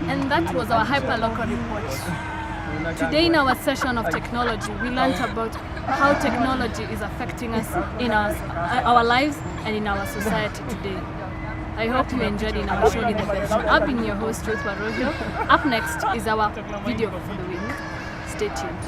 And that was our hyperlocal report. Today in our session of technology, we learned about how technology is affecting us in our lives and in our society today. I hope you enjoyed in our show in the best. I've been your host, Ruth Waruhiu. Up next is our video for the week. Stay tuned.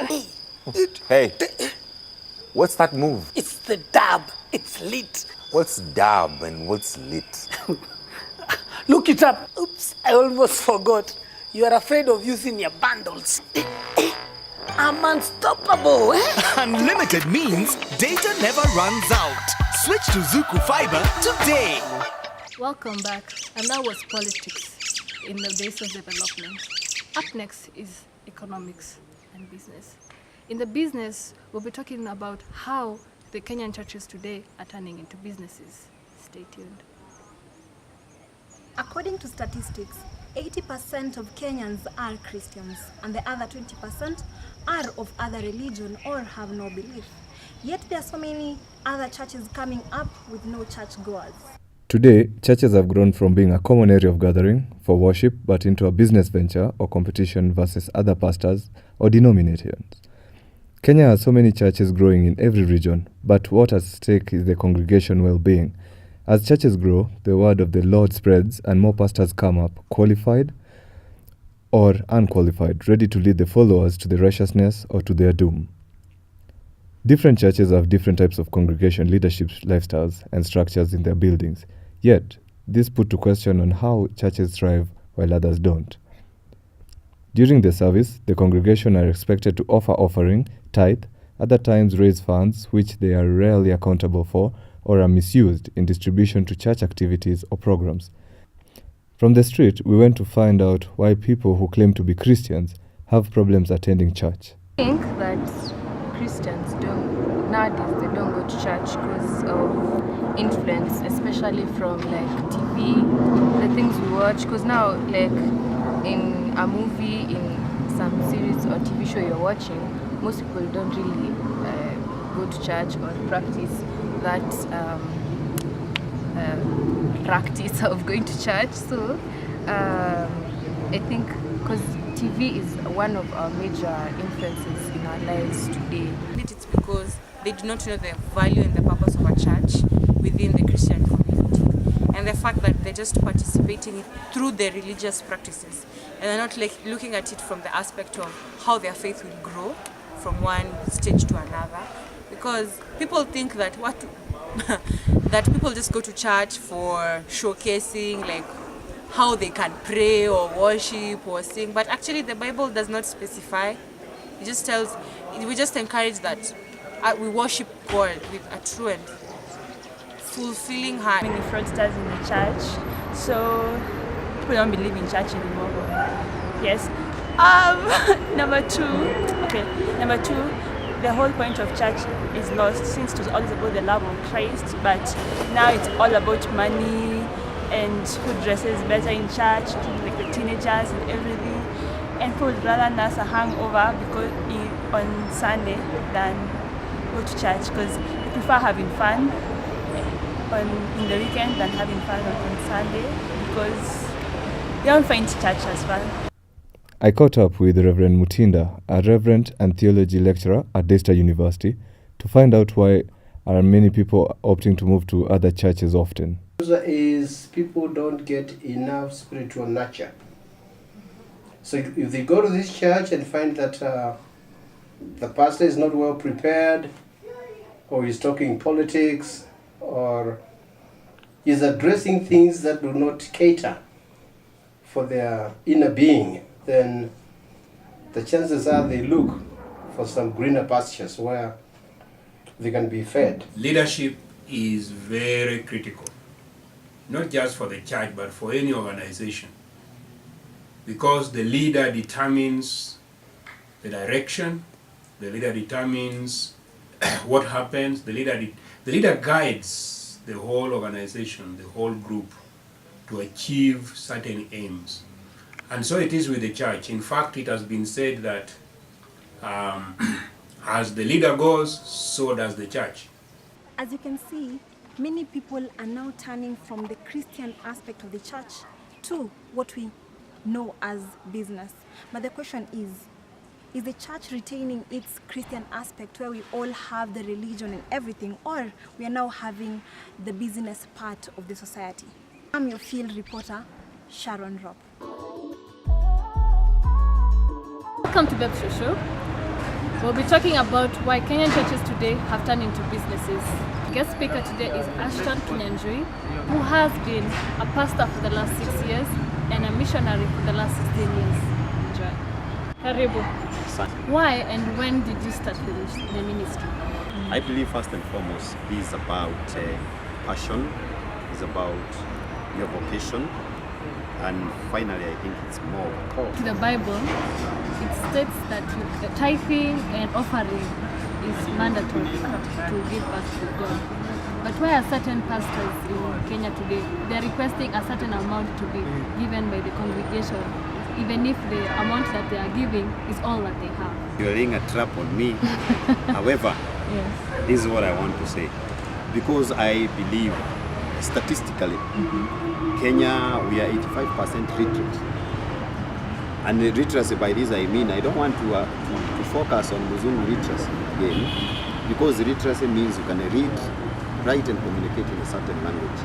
Hey, what's that move? It's the dab. It's lit. What's dab and what's lit? Look it up. Oops, I almost forgot. You are afraid of using your bundles. I'm unstoppable. Unlimited means data never runs out. Switch to Zuku Fiber today. Welcome back. And that was politics in the days of development. Up next is economics and business. In the business, we'll be talking about how the Kenyan churches today are turning into businesses. Stay tuned. According to statistics, 80% of Kenyans are Christians and the other 20% are of other religion or have no belief. Yet there are so many other churches coming up with no churchgoers. Today, churches have grown from being a common area of gathering for worship but into a business venture or competition versus other pastors or denominations. Kenya has so many churches growing in every region, but what at stake is the congregation well-being. As churches grow, the word of the Lord spreads and more pastors come up, qualified or unqualified, ready to lead the followers to the righteousness or to their doom. Different churches have different types of congregation leadership lifestyles and structures in their buildings. Yet, this put to question on how churches thrive while others don't. During the service, the congregation are expected to offer offering, tithe, other times raise funds which they are rarely accountable for or are misused in distribution to church activities or programs. From the street, we went to find out why people who claim to be Christians have problems attending church. I think that Christians nowadays they don't go to church because of influence, especially from like TV, the things we watch. Because now, like in a movie, in some series or TV show you're watching, most people don't really go to church or practice that practice of going to church. So I think because TV is one of our major influences in our lives today. It's because they do not know the value and the purpose of a church within the Christian community, and the fact that they're just participating through their religious practices, and they're not like looking at it from the aspect of how their faith will grow from one stage to another. Because people think that that people just go to church for showcasing like how they can pray or worship or sing, but actually the Bible does not specify. It just tells, we just encourage that we worship God with a true and fulfilling heart. Many fraudsters in the church, so people don't believe in church anymore. Yes. Number two, the whole point of church is lost since it was always about the love of Christ, but now it's all about money and who dresses better in church, like the teenagers and everything. And people would rather nurse a hangover on Sunday than go to church because they prefer having fun in the weekend than having fun on Sunday because they don't find church as fun. I caught up with Reverend Mutinda, a reverend and theology lecturer at Daystar University, to find out why are many people opting to move to other churches often. Is people don't get enough spiritual nurture. So if they go to this church and find that the pastor is not well prepared, or he's talking politics, or he's addressing things that do not cater for their inner being, then the chances are they look for some greener pastures where they can be fed. Leadership is very critical, not just for the church, but for any organization. Because the leader determines the direction, the leader determines what happens, the leader guides the whole organization, the whole group to achieve certain aims. And so it is with the church. In fact, it has been said that as the leader goes, so does the church. As you can see, many people are now turning from the Christian aspect of the church to what we know as business. But the question is the church retaining its Christian aspect where we all have the religion and everything, or we are now having the business part of the society? I'm your field reporter, Sharon Robb. Welcome to B.E.P.T Show. We'll be talking about why Kenyan churches today have turned into businesses. Guest speaker today is Ashton Kinyanjui, who has been a pastor for the last 6 years and a missionary for the last 16 years. Enjoy. Karibu. Why and when did you start the ministry? I believe first and foremost, this is about passion, it's about your vocation, and finally I think it's more. The Bible, it states that tithing and offering is mandatory to give back to God. But why are certain pastors in Kenya today, they're requesting a certain amount to be given by the congregation, even if the amount that they are giving is all that they have? You're laying a trap on me. However, yes, this is what I want to say. Because I believe statistically, Kenya, we are 85% literate. And literacy, by this I mean, I don't want to focus on Muzungu literacy again, because literacy means you can read, write and communicate in a certain language.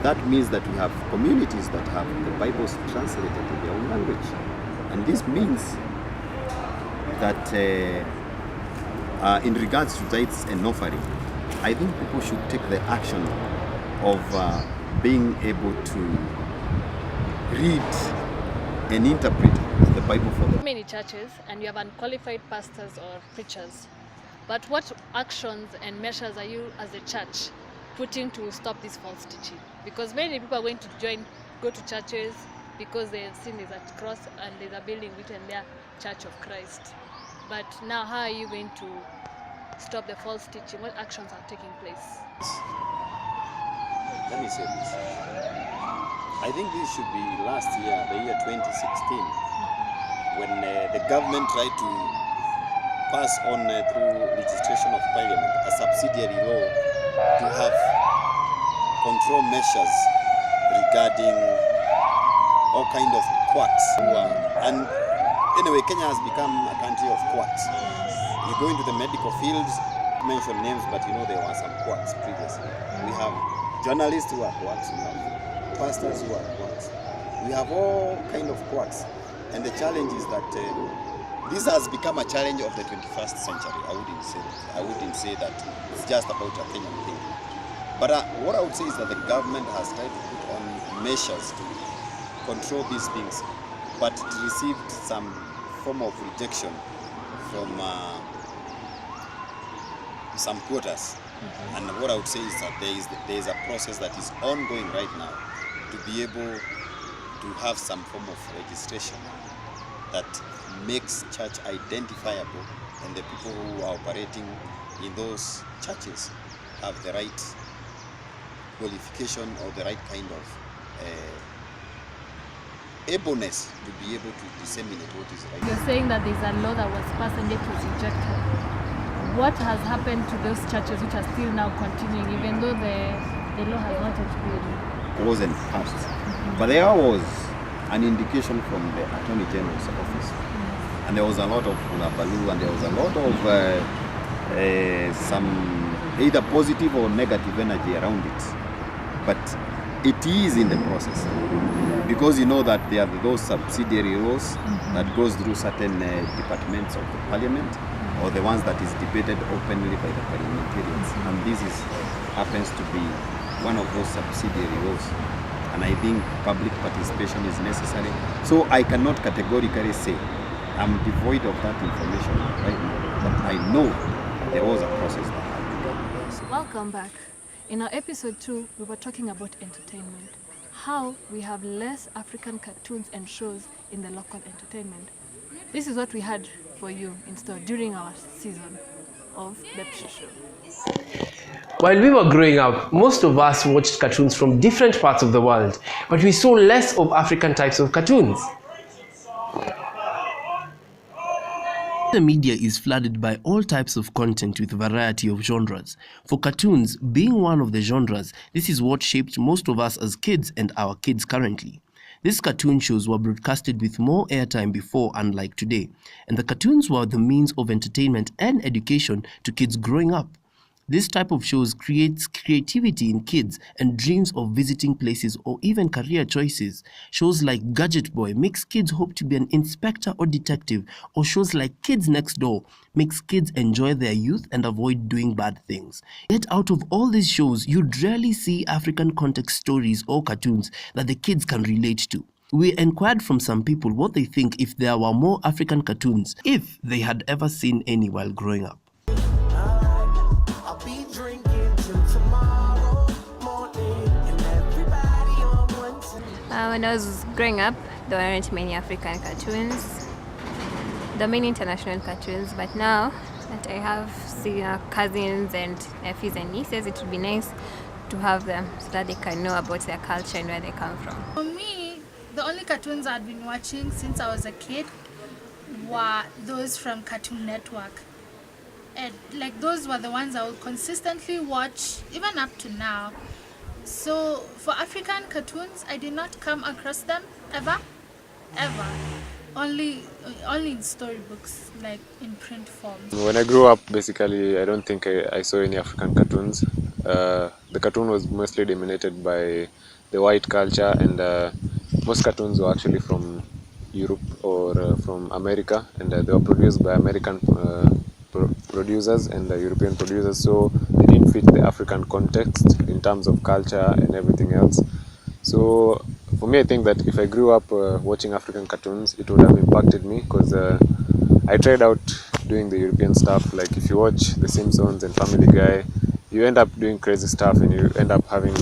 That means that we have communities that have the Bibles translated in their own language. And this means that in regards to tithes and offering, I think people should take the action of being able to read and interpret the Bible for them. Many churches, and you have unqualified pastors or preachers. But what actions and measures are you as a church putting to stop this false teaching? Because many people are going to go to churches because they have seen there's a cross and there's a building written there, Church of Christ. But now how are you going to stop the false teaching? What actions are taking place? Let me say this. I think this should be last year, the year 2016, when the government tried to pass on through legislation of parliament a subsidiary law to have control measures regarding all kind of quacks. And anyway, Kenya has become a country of quacks. You go into the medical fields, mention names, but you know there were some quacks previously. We have journalists who are quacks, we have pastors who are quacks. We have all kind of quacks. And the challenge is that this has become a challenge of the 21st century. I wouldn't say that it's just about a Kenyan thing. But what I would say is that the government has tried to put on measures to control these things, but it received some form of rejection from some quarters. And what I would say is that there is a process that is ongoing right now to be able to have some form of registration that makes church identifiable, and the people who are operating in those churches have the right qualification or the right kind of ableness to be able to disseminate what is right. You're saying that there's a law that was passed and yet was rejected. What has happened to those churches which are still now continuing, even though the law has not yet been? It wasn't passed. But there was an indication from the Attorney General's office. And there was a lot of hullabaloo, and there was a lot of some either positive or negative energy around it. But it is in the process. Because you know that there are those subsidiary laws that goes through certain departments of the parliament, or the ones that is debated openly by the parliamentarians. And this happens to be one of those subsidiary laws. And I think public participation is necessary. So I cannot categorically say I'm devoid of that information right now, but I know there was a process that happened. Welcome back. In our episode 2, we were talking about entertainment. How we have less African cartoons and shows in the local entertainment. This is what we had for you in store during our season of B.E.P.T show. While we were growing up, most of us watched cartoons from different parts of the world, but we saw less of African types of cartoons. The media is flooded by all types of content with a variety of genres. For cartoons, being one of the genres, this is what shaped most of us as kids and our kids currently. These cartoon shows were broadcasted with more airtime before, unlike today, and the cartoons were the means of entertainment and education to kids growing up. This type of shows creates creativity in kids and dreams of visiting places or even career choices. Shows like Gadget Boy makes kids hope to be an inspector or detective, or shows like Kids Next Door makes kids enjoy their youth and avoid doing bad things. Yet out of all these shows, you'd rarely see African context stories or cartoons that the kids can relate to. We inquired from some people what they think if there were more African cartoons, if they had ever seen any while growing up. When I was growing up, there weren't many African cartoons. There are many international cartoons, but now that I have cousins and nephews and nieces, it would be nice to have them so that they can know about their culture and where they come from. For me, the only cartoons I'd been watching since I was a kid were those from Cartoon Network. And like those were the ones I would consistently watch even up to now. So for African cartoons, I did not come across them ever. Only in storybooks, like in print form. When I grew up, basically, I don't think I saw any African cartoons. The cartoon was mostly dominated by the white culture, and most cartoons were actually from Europe or from America, and they were produced by American producers and European producers, so they didn't fit the African context in terms of culture and everything else. So for me, I think that if I grew up watching African cartoons, it would have impacted me, because I tried out doing the European stuff. Like if you watch The Simpsons and Family Guy, you end up doing crazy stuff and you end up having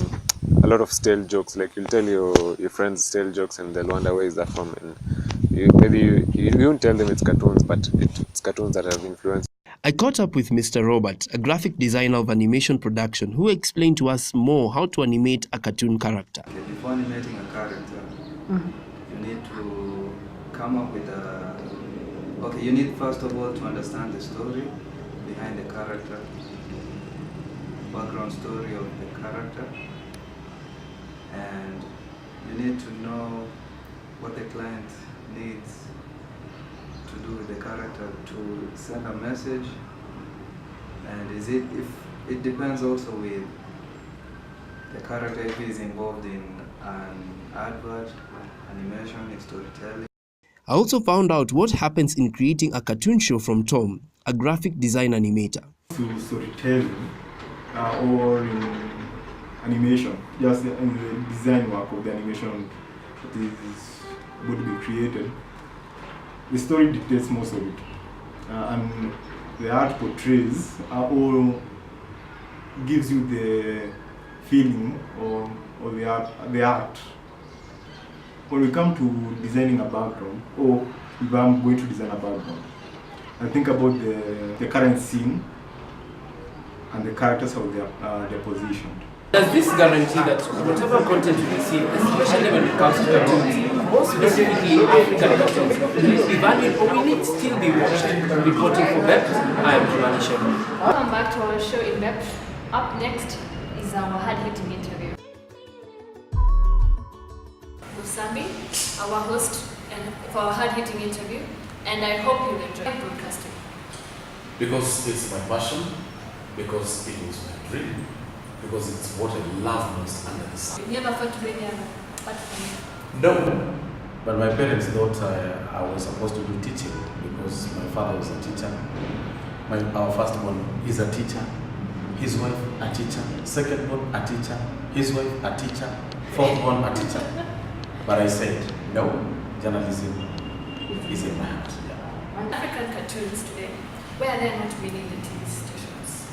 a lot of stale jokes. Like you'll tell your friends stale jokes and they'll wonder where is that from, and maybe you won't tell them it's cartoons, but it's cartoons that have influenced. I caught up with Mr. Robert, a graphic designer of animation production, who explained to us more how to animate a cartoon character. Okay, before animating a character, you need to come up with a... Okay, you need first of all to understand the story behind the character, background story of the character, and you need to know what the client needs to do with the character to send a message, and if it depends also with the character, if he is involved in an advert, animation, storytelling. I also found out what happens in creating a cartoon show from Tom, a graphic design animator. To storytelling or in animation, just in the design work of the animation that is going to be created. The story dictates most of it, and the art portrays all gives you the feeling or the art. When we come to designing a background, or if I'm going to design a background, I think about the current scene and the characters how they're positioned. Does this guarantee that whatever content you receive, especially when it comes to cartoons, more specifically African cartoons, will be valued or will it still be watched? Reporting for B.E.P.T, I am Jumanisha. Welcome back to our show in B.E.P.T. Up next is our hard-hitting interview. Usambi, our host for our hard-hitting interview, and I hope you'll enjoy broadcasting. Because it's my passion, because it was my dream, because it's what I love most under the sun. You never thought to be there apart from me? No, but my parents thought I was supposed to do teaching because my father was a teacher. Our firstborn is a teacher, his wife a teacher, secondborn a teacher, his wife a teacher, fourthborn a teacher. But I said, no, journalism is in my heart. Yeah. African cartoons today, where are there not many in the TV stations?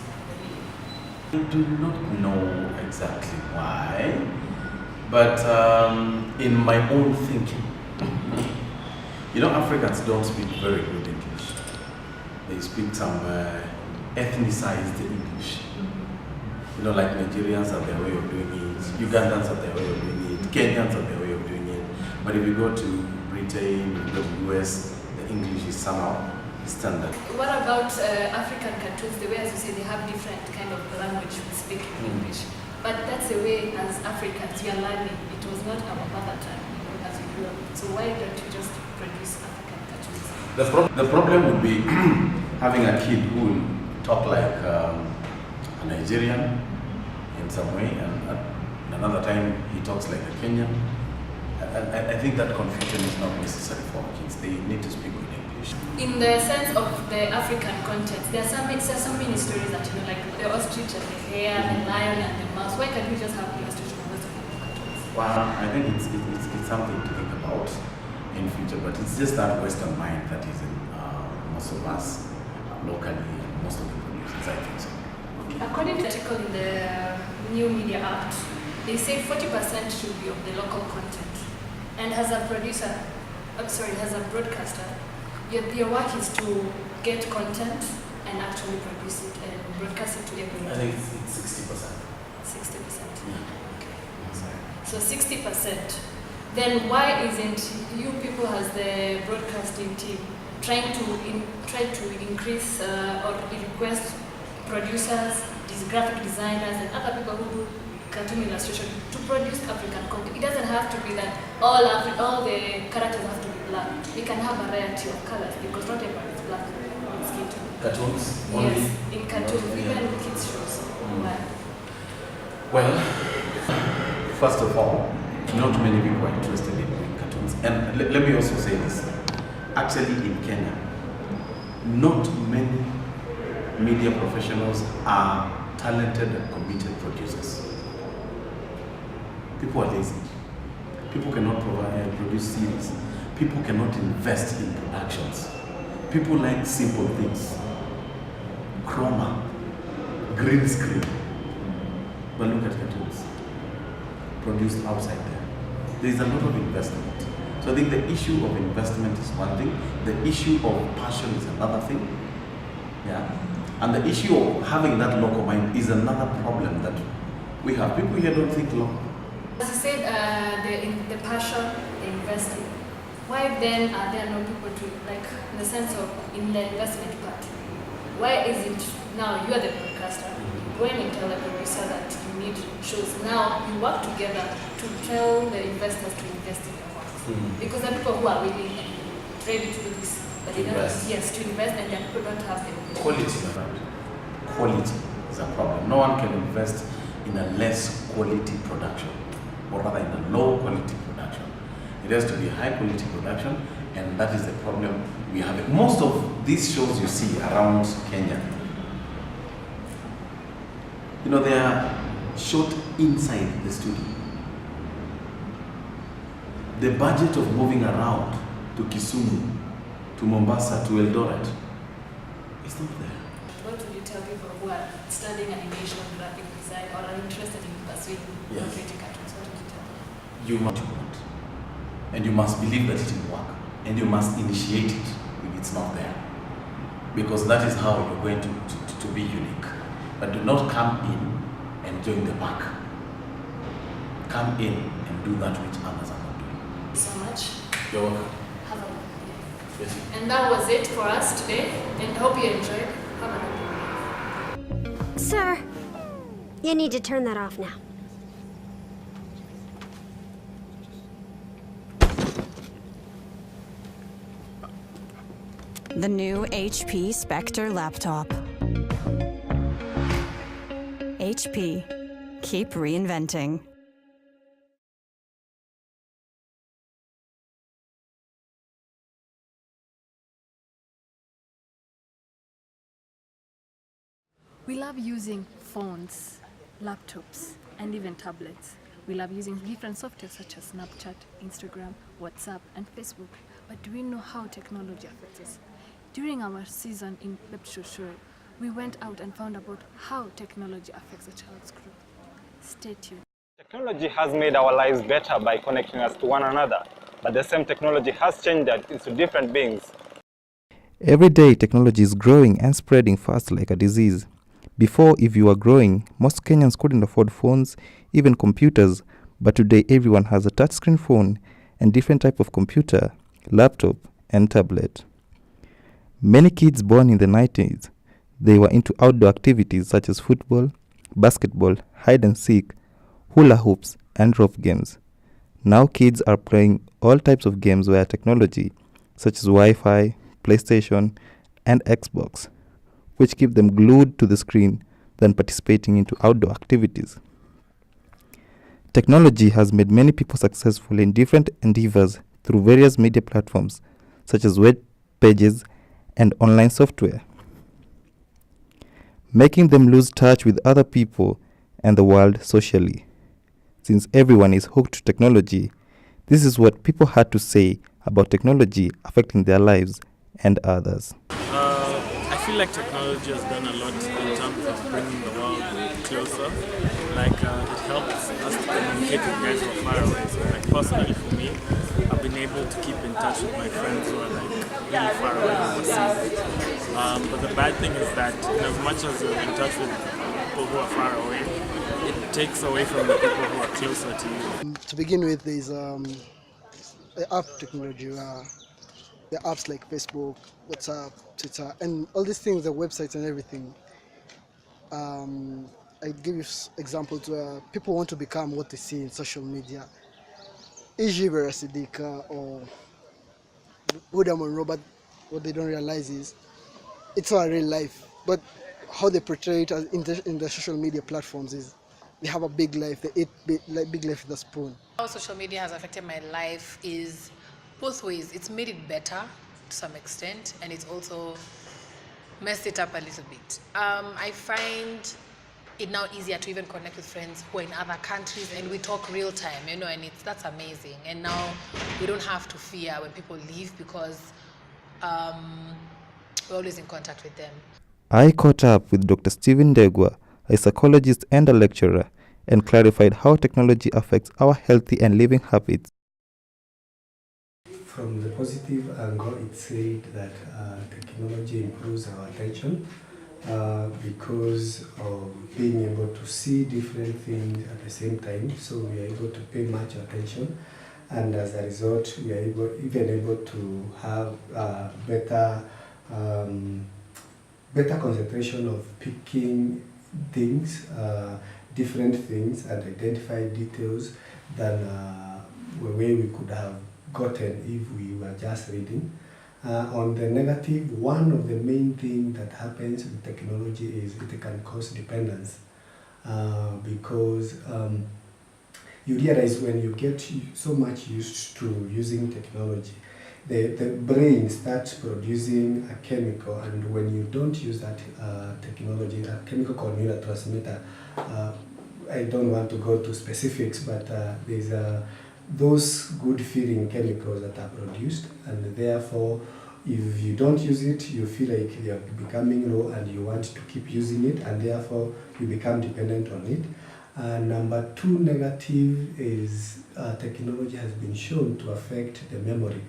I do not know exactly why, but in my own thinking, you know, Africans don't speak very good English. They speak some ethnicized English. You know, like Nigerians have their way of doing it, Ugandans have their way of doing it, Kenyans have their way of doing it. But if you go to Britain, if you go to US, the English is somehow standard. What about African cartoons? The way, as you say, they have different kind of language we speak in English. But that's the way, as Africans, we are learning. It was not our mother tongue, you know, as we grew up. So why don't you just produce African cartoons? The problem would be having a kid who will talk like a Nigerian in some way, and another time he talks like a Kenyan. I think that confusion is not necessary for our kids. They need to speak good English. In the sense of the African context, there are some mini stories that, like the ostrich and the hare, the lion and the mouse. Why can't we just have the ostrich and the mouse? Well, I think it's something to think about in future, but it's just that Western mind that is in most of us locally, and most of the producers, I think so. According to the article in the New Media Act, they say 40% should be of the local content. And as a producer, as a broadcaster, your work is to get content and actually produce it and broadcast it to everyone. I think it's 60%. 60%. Yeah. Okay. So 60%. Then why isn't you people as the broadcasting team trying to increase or request producers, these graphic designers and other people who do cartoon illustration to produce African content? It doesn't have to be that all the characters have to be black. We can have a variety of colors because not everyone is black. It's cartoon. Cartoons? Yes, in cartoons, even kids shows. Why? Well, first of all, not many people are interested in doing cartoons. And let me also say this. Actually, in Kenya, not many media professionals are talented and committed producers. People are lazy. People cannot produce series. People cannot invest in productions. People like simple things. Chroma, green screen. But look at cartoons produced outside there. There is a lot of investment. So I think the issue of investment is one thing. The issue of passion is another thing. Yeah. And the issue of having that local mind is another problem that we have. People here don't think local. As you said, the passion, the investing. Why then are there no people to, like, in the sense of in the investment part? Why isn't now you are the broadcaster? You go in and tell the producer that you need shows. Now you work together to tell the investors to invest in your work. Because there are people who are willing and ready to do this, but they don't. Yes, to invest, and then people don't have the quality. Quality is a problem. No one can invest in a less quality production, or rather in a low quality production. It has to be high quality production, and that is the problem we have. Most of these shows you see around Kenya, they are shot inside the studio. The budget of moving around to Kisumu, to Mombasa, to Eldoret, is not there. What would you tell people who are studying animation, graphic design, or are interested in pursuing creating cartoons? What would you tell them? You want, and you must believe that it will work, and you must initiate it if it's not there, because that is how you're going to be unique. But do not come in and join the pack. Come in and do that which others are not doing. Thank you so much. You're welcome. Have a good day. Yes. And that was it for us today, and hope you enjoyed. Have a good day. Sir, you need to turn that off now. The new HP Spectre laptop. HP. Keep reinventing. We love using phones, laptops, and even tablets. We love using different software such as Snapchat, Instagram, WhatsApp, and Facebook. But do we know how technology affects us? During our season in B.E.P.T, we went out and found about how technology affects a child's growth. Stay tuned. Technology has made our lives better by connecting us to one another, but the same technology has changed us into different beings. Every day, technology is growing and spreading fast like a disease. Before, if you were growing, most Kenyans couldn't afford phones, even computers, but today everyone has a touchscreen phone and different type of computer, laptop, and tablet. Many kids born in the 90s, they were into outdoor activities such as football, basketball, hide and seek, hula hoops, and rope games. Now kids are playing all types of games via technology, such as Wi-Fi, PlayStation, and Xbox, which keep them glued to the screen than participating into outdoor activities. Technology has made many people successful in different endeavors through various media platforms such as web pages and online software, making them lose touch with other people and the world socially. Since everyone is hooked to technology, this is what people had to say about technology affecting their lives and others. I feel like technology has done a lot in terms of bringing the world closer. Like it helps us to communicate with guys who are far away. So like personally for me, I've been able to keep in touch with my friends who are like really far away overseas. But the bad thing is that as much as you're in touch with people who are far away, it takes away from the people who are closer to you. To begin with, there's app technology. The apps like Facebook, WhatsApp, Twitter, and all these things, the websites and everything. I give you examples where people want to become what they see in social media. E.g. Vera Sidika or Buddha Monroe, but what they don't realize is it's not a real life. But how they portray it in the social media platforms is they have a big life, they eat big life with a spoon. How social media has affected my life is both ways. It's made it better to some extent, and it's also messed it up a little bit. I find it now easier to even connect with friends who are in other countries, and we talk real time, and that's amazing. And now we don't have to fear when people leave because we're always in contact with them. I caught up with Dr. Stephen Degwa, a psychologist and a lecturer, and clarified how technology affects our healthy and living habits. From the positive angle, it said that technology improves our attention because of being able to see different things at the same time. So we are able to pay much attention, and as a result, we are even able to have better concentration of picking things, different things, and identify details than the way we could have gotten if we were just reading. On the negative, one of the main things that happens with technology is it can cause dependence because you realize when you get so much used to using technology, the brain starts producing a chemical, and when you don't use that technology, a chemical called neurotransmitter, I don't want to go to specifics, but there's those good feeling chemicals that are produced, and therefore if you don't use it, you feel like you're becoming low and you want to keep using it, and therefore you become dependent on it. Number two negative is technology has been shown to affect the memory.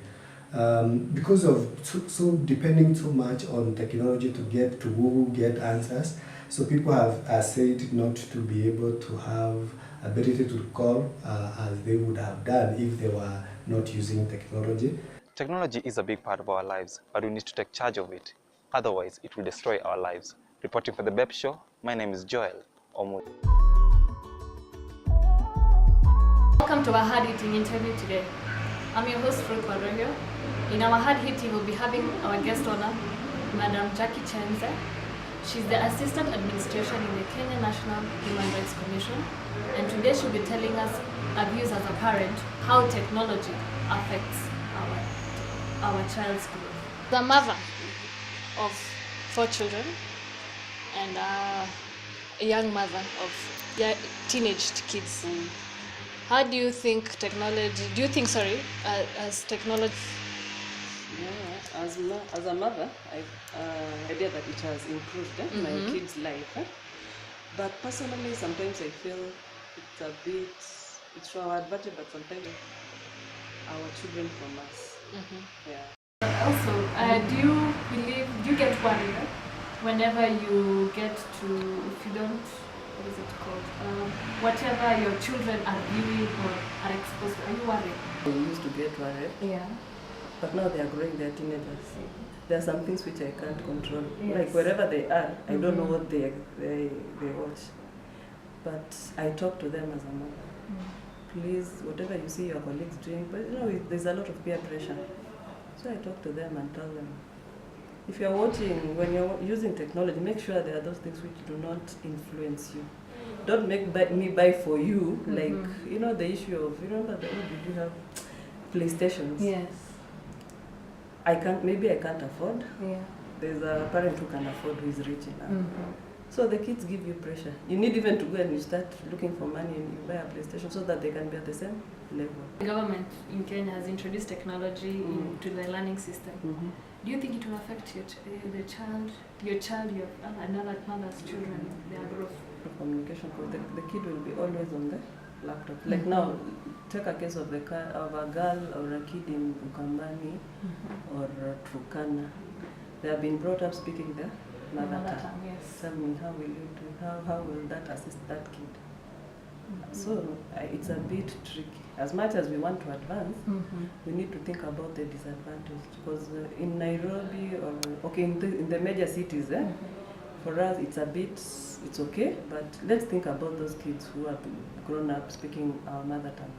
Because of so depending too much on technology to Google, get answers, so people are said not to be able to have ability to recall as they would have done if they were not using technology. Technology is a big part of our lives, but we need to take charge of it. Otherwise, it will destroy our lives. Reporting for the B.E.P.T show, my name is Joel Omu. Welcome to our hard-hitting interview today. I'm your host, Ruth Waruhiu. In our hard-hitting, we'll be having our guest honor, Madam Jackie Chenze. She's the Assistant Administration in the Kenya National Human Rights Commission, and today she'll be telling us her views as a parent, how technology affects our child's growth. The mother of 4 children and a young mother of teenage kids. How do you think technology, as technology? Yeah, as a mother, I idea that it has improved my kids' life. But personally, sometimes I feel it's for our advantage, but sometimes our children from us. Yeah. Also, do you get worried whenever you get to, if you don't, what is it called? Whatever your children are viewing or are exposed to, are you worried? I used to get worried. Yeah. But now they are growing, they are teenagers. There are some things which I can't control. Yes. Like wherever they are, I don't know what they watch. But I talk to them as a mother. Please, whatever you see your colleagues doing, but there's a lot of peer pressure. So I talk to them and tell them, if you're watching, when you're using technology, make sure there are those things which do not influence you. Don't make me buy for you, like, you know, the issue of, you remember did you have PlayStations? Yes. Maybe I can't afford. Yeah. There's a parent who can afford who is rich enough. So the kids give you pressure. You need even to go and you start looking for money and you buy a PlayStation so that they can be at the same level. The government in Kenya has introduced technology into the learning system. Do you think it will affect your child, another's children, their growth? Communication, because the kid will be always on the laptop. Like now, take a case of a girl or a kid in Ukambani or Turkana. They have been brought up speaking their mother tongue. Yes. Tell me, how will that assist that kid? So it's a bit tricky. As much as we want to advance, we need to think about the disadvantage. Because in Nairobi or in the major cities, for us it's okay. But let's think about those kids who have grown up speaking our mother tongue.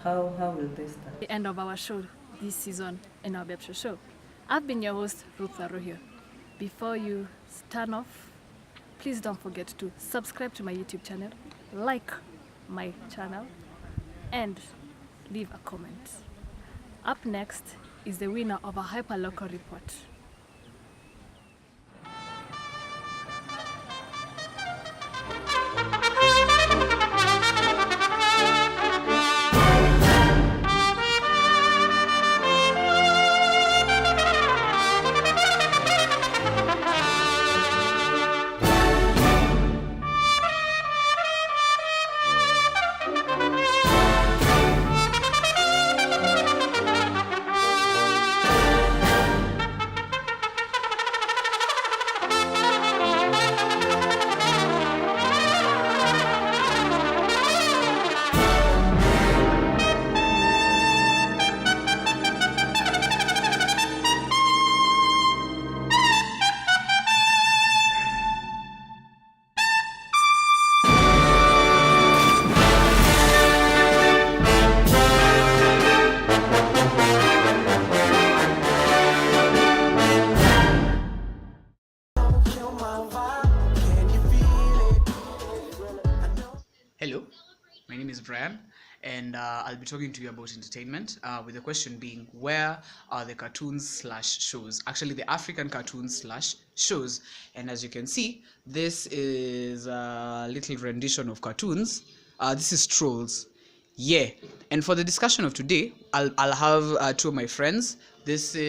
How will they start? The end of our show this season in our B.E.P.T show. I've been your host, Ruth Waruhiu. Before you turn off, please don't forget to subscribe to my YouTube channel, like my channel, and leave a comment. Up next is the winner of a hyperlocal report. Hello, my name is Brian, and I'll be talking to you about entertainment, with the question being, where are the cartoons/shows? Actually, the African cartoons/shows. And as you can see, this is a little rendition of cartoons. This is Trolls. Yeah, and for the discussion of today, I'll have two of my friends. This is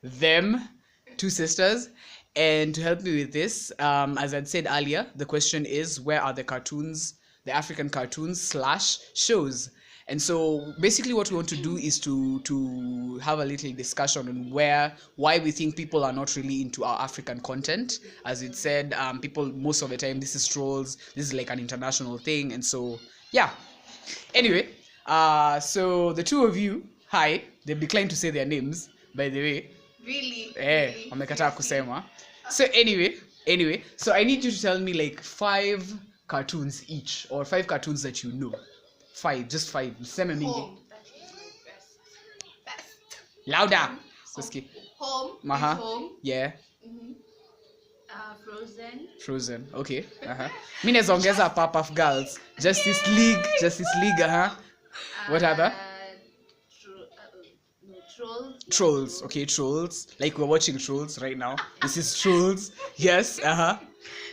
them, two sisters. And to help me with this, as I'd said earlier, the question is, where are the cartoons, the African cartoons/shows? And so basically what we want to do is to have a little discussion on why we think people are not really into our African content. As it said, people most of the time, this is Trolls, this is like an international thing. And so, yeah. Anyway, so the two of you, hi, they've declined to say their names, by the way. Really? Wamekataa kusema. So anyway, so I need you to tell me like 5 cartoons each, or 5 cartoons that you know. 5, just 5. Mseme mingi. Louder. Home. Home. Yeah. Frozen. Okay. Mimi naweza ongeza Powerpuff Girls, Justice League. What other? Trolls. Okay, Trolls. Like we're watching Trolls right now. This is Trolls. Yes.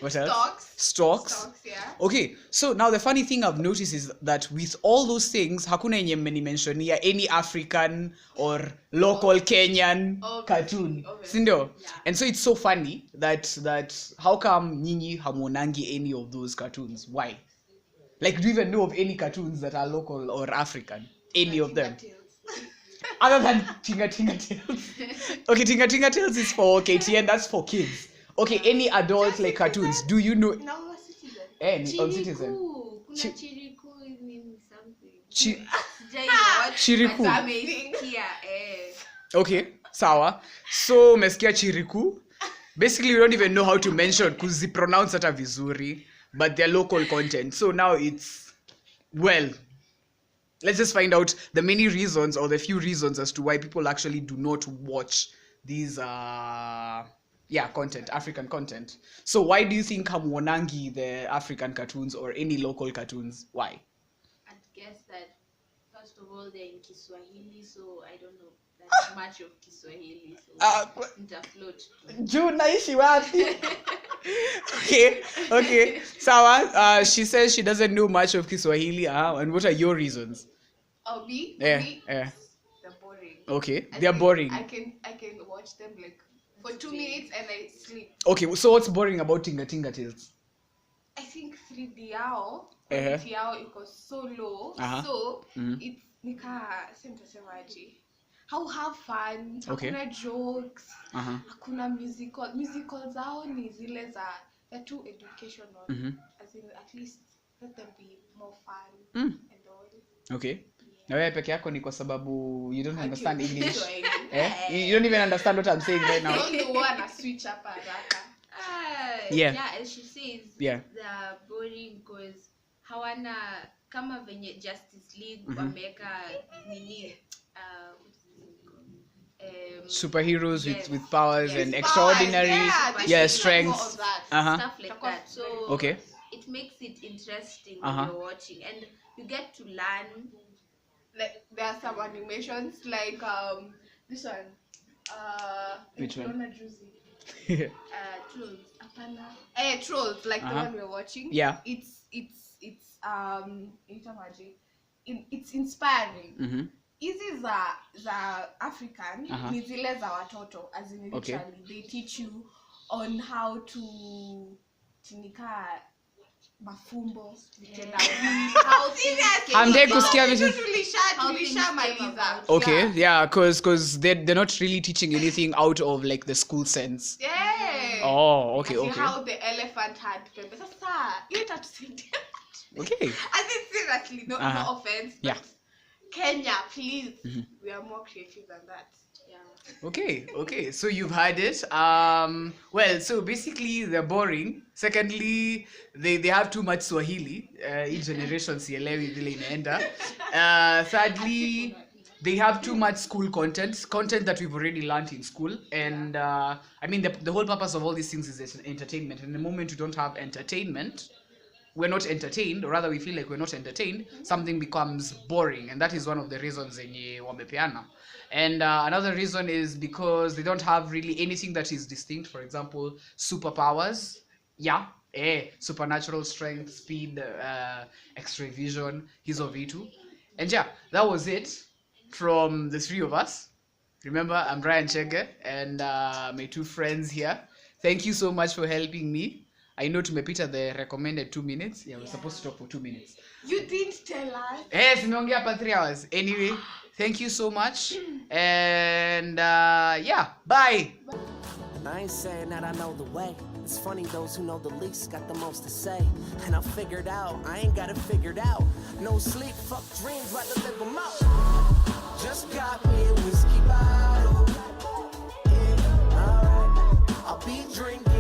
What else? Stocks. Yeah. Okay, so now the funny thing I've noticed is that with all those things, hakuna yenye mmenimentionia any African or local Kenyan cartoon. Sindio? Yeah. And so it's so funny that how come nyinyi hamuonangi any of those cartoons? Why? Like, do you even know of any cartoons that are local or African? Any of them? Other than Tinga Tales. Okay, Tinga Tales is for KTN, that's for kids. Okay, any adult like cartoons, do you know? No, Citizen. On Citizen. Kuna Chiriku means something. Chiriku. Okay, sawa. So, meskia Chiriku. Basically, we don't even know how to mention because pronounce hata vizuri, but they're local content. So now it's, well, let's just find out the many reasons or the few reasons as to why people actually do not watch these content, African content. So why do you think hamuonangi the African cartoons or any local cartoons? Why? I'd guess that first of all they're in Kiswahili, so I don't know that much of Kiswahili, so nitafloat. June naishi wapi? Okay. Sawa, she says she doesn't know much of Kiswahili. And what are your reasons? Me? Yeah. They're boring. Okay, they're boring. I can watch them like for 2 minutes and I sleep. Okay, so what's boring about Tinga Tinga Tales? I think 3D yao, quality yao iko so low, so it's how have fun, hakuna jokes, hakuna musical zao ni zile za they're too educational, as in at least let them be more fun and all. Okay. Na wewe peke yako ni kwa sababu you don't understand English. You don't even understand what I'm saying right now. Don't wanna switch up haraka. Yeah, as she says, they're boring because hawana kama venye Justice League wameka nini superheroes with powers and extraordinary strengths, stuff like that. So okay, it makes it interesting when you're watching and you get to learn. Like there are some animations like this one. Which one? Trolls. Trolls, like the one we're watching. Yeah. It's inspiring. Hizi za African ni zile za watoto, as in literally they teach you on how to tinika mafumbo kusikia vitu tulishamaliza. Okay, yeah, because they're not really teaching anything out of like the school sense. Yeah. Oh, okay. How the elephant had pembe. Sasa hiyo tatusaidia. Okay. I think seriously, no offense. Yeah. Kenya, please. We are more creative than that. Yeah. Okay. So you've heard it. Well, so basically they're boring. Secondly, they have too much Swahili. Each generation sielewi vile inaenda. Thirdly, they have too much school content that we've already learned in school. And I mean, the whole purpose of all these things is entertainment. And the moment you don't have entertainment, we're not entertained, or rather we feel like we're not entertained, something becomes boring. And that is one of the reasons zenye wamepeana. And another reason is because they don't have really anything that is distinct. For example, superpowers. Supernatural strength, speed, X-ray vision, hizo vitu. And that was it from the three of us. Remember, I'm Brian Chege and my two friends here. Thank you so much for helping me. I know tumepita the recommended 2 minutes. We're supposed to talk for 2 minutes. You didn't tell us. Nimeongea hapa 3 hours. Anyway, thank you so much. And bye. I ain't saying that I know the way. It's funny, those who know the least got the most to say. And I figured out, I ain't got it figured out. No sleep, fuck dreams, rather live them out. Just got me a whiskey bottle. Alright, I'll be drinking.